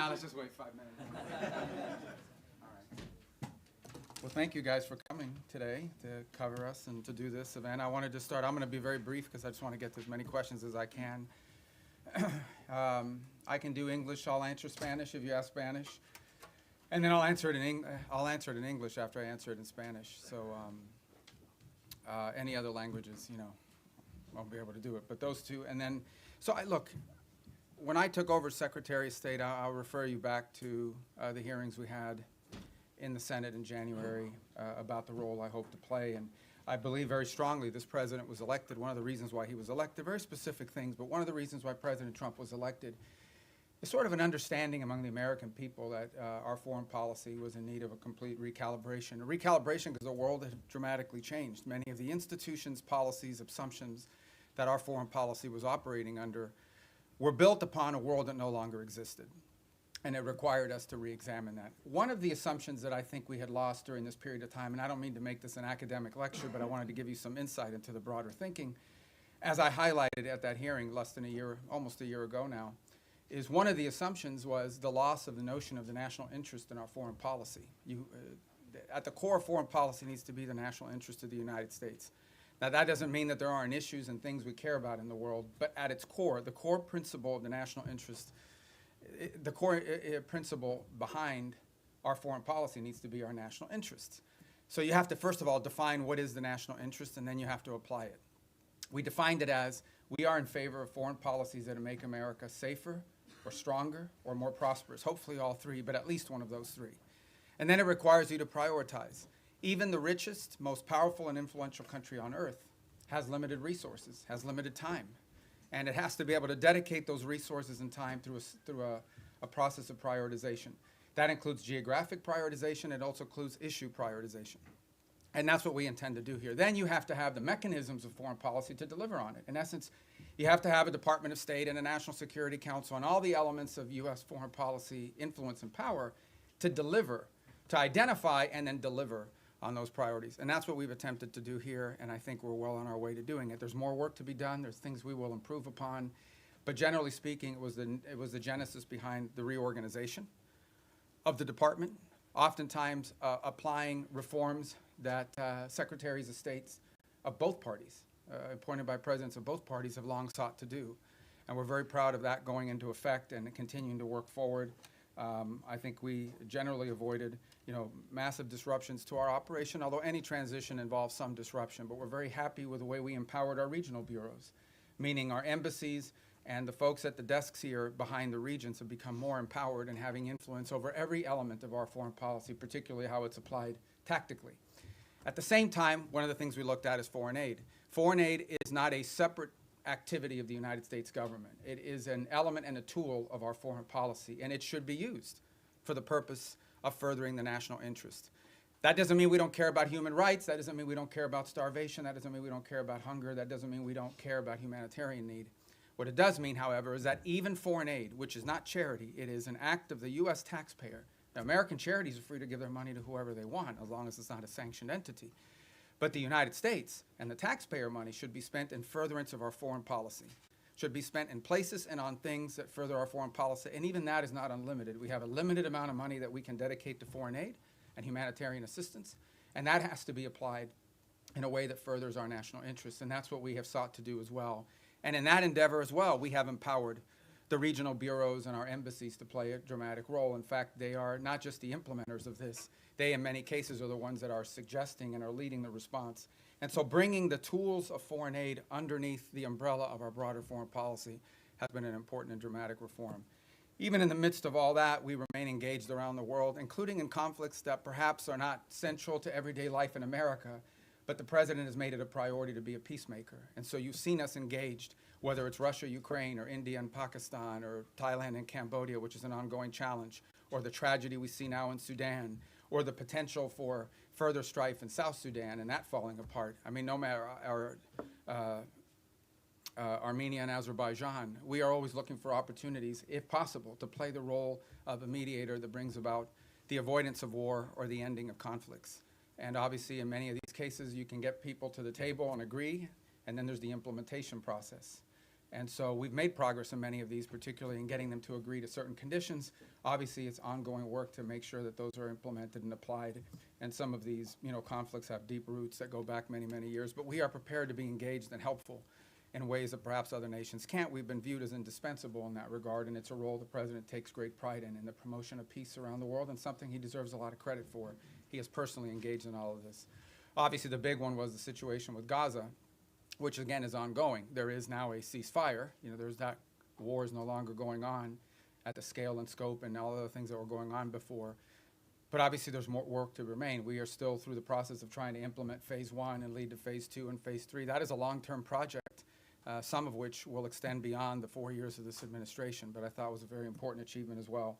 Let's just wait 5 minutes. All right. Well, thank you guys for coming today to cover us and to do this event. I wanted to start, I'm going to be very brief because I just want to get to as many questions as I can. I can do English, I'll answer Spanish if you ask Spanish. And then I'll answer it in English after I answer it in Spanish. So any other languages, you know, I'll be able to do it. But those two, and then, look, when I took over Secretary of State, I'll refer you back to the hearings we had in the Senate in January about the role I hope to play. And I believe very strongly this president was elected. One of the reasons why he was elected, very specific things, but one of the reasons why President Trump was elected is sort of an understanding among the American people that our foreign policy was in need of a complete recalibration. A recalibration because the world had dramatically changed. Many of the institutions, policies, assumptions that our foreign policy was operating under were built upon a world that no longer existed. And it required us to re-examine that. One of the assumptions that I think we had lost during this period of time, and I don't mean to make this an academic lecture, but I wanted to give you some insight into the broader thinking, as I highlighted at that hearing less than a year, almost a year ago now, is one of the assumptions was the loss of the notion of the national interest in our foreign policy. At the core of foreign policy needs to be the national interest of the United States. Now, that doesn't mean that there aren't issues and things we care about in the world, but at its core, the core principle of the national interest, the core principle behind our foreign policy needs to be our national interests. So you have to, first of all, define what is the national interest, and then you have to apply it. We defined it as we are in favor of foreign policies that make America safer or stronger or more prosperous, hopefully all three, but at least one of those three. And then it requires you to prioritize. Even the richest, most powerful and influential country on earth has limited resources, has limited time. And it has to be able to dedicate those resources and time through a process of prioritization. That includes geographic prioritization. It also includes issue prioritization. And that's what we intend to do here. Then you have to have the mechanisms of foreign policy to deliver on it. In essence, you have to have a Department of State and a National Security Council and all the elements of U.S. foreign policy influence and power to deliver, to identify and then deliver on those priorities. And that's what we've attempted to do here, and I think we're well on our way to doing it. There's more work to be done. There's things we will improve upon. But generally speaking, it was the genesis behind the reorganization of the department, oftentimes applying reforms that secretaries of states of both parties, appointed by presidents of both parties, have long sought to do. And we're very proud of that going into effect and continuing to work forward. I think we generally avoided, massive disruptions to our operation, although any transition involves some disruption. But we're very happy with the way we empowered our regional bureaus, meaning our embassies and the folks at the desks here behind the regions have become more empowered and having influence over every element of our foreign policy, particularly how it's applied tactically. At the same time, one of the things we looked at is foreign aid. Foreign aid is not a separate activity of the United States government. It is an element and a tool of our foreign policy, and it should be used for the purpose of furthering the national interest. That doesn't mean we don't care about human rights. That doesn't mean we don't care about starvation. That doesn't mean we don't care about hunger. That doesn't mean we don't care about humanitarian need. What it does mean, however, is that even foreign aid, which is not charity, it is an act of the U.S. taxpayer. Now, American charities are free to give their money to whoever they want, as long as it's not a sanctioned entity. But the United States and the taxpayer money should be spent in furtherance of our foreign policy, should be spent in places and on things that further our foreign policy, and even that is not unlimited. We have a limited amount of money that we can dedicate to foreign aid and humanitarian assistance, and that has to be applied in a way that furthers our national interests, and that's what we have sought to do as well. And in that endeavor as well, we have empowered the regional bureaus and our embassies to play a dramatic role. In fact, they are not just the implementers of this. They, in many cases, are the ones that are suggesting and are leading the response. And so bringing the tools of foreign aid underneath the umbrella of our broader foreign policy has been an important and dramatic reform. Even in the midst of all that, we remain engaged around the world, including in conflicts that perhaps are not central to everyday life in America, but the president has made it a priority to be a peacemaker. And so you've seen us engaged, whether it's Russia, Ukraine, or India and Pakistan, or Thailand and Cambodia, which is an ongoing challenge, or the tragedy we see now in Sudan, or the potential for further strife in South Sudan and that falling apart. I mean, no matter Armenia and Azerbaijan, we are always looking for opportunities, if possible, to play the role of a mediator that brings about the avoidance of war or the ending of conflicts. And obviously, in many of these cases, you can get people to the table and agree, and then there's the implementation process. And so we've made progress in many of these, particularly in getting them to agree to certain conditions. Obviously, it's ongoing work to make sure that those are implemented and applied. And some of these, conflicts have deep roots that go back many, many years. But we are prepared to be engaged and helpful in ways that perhaps other nations can't. We've been viewed as indispensable in that regard, and it's a role the president takes great pride in the promotion of peace around the world, and something he deserves a lot of credit for. He is personally engaged in all of this. Obviously, the big one was the situation with Gaza, which again is ongoing. There is now a ceasefire. There's that war is no longer going on at the scale and scope and all the other things that were going on before. But obviously there's more work to remain. We are still through the process of trying to implement phase 1 and lead to phase 2 and phase 3. That is a long-term project, some of which will extend beyond the 4 years of this administration, but I thought was a very important achievement as well.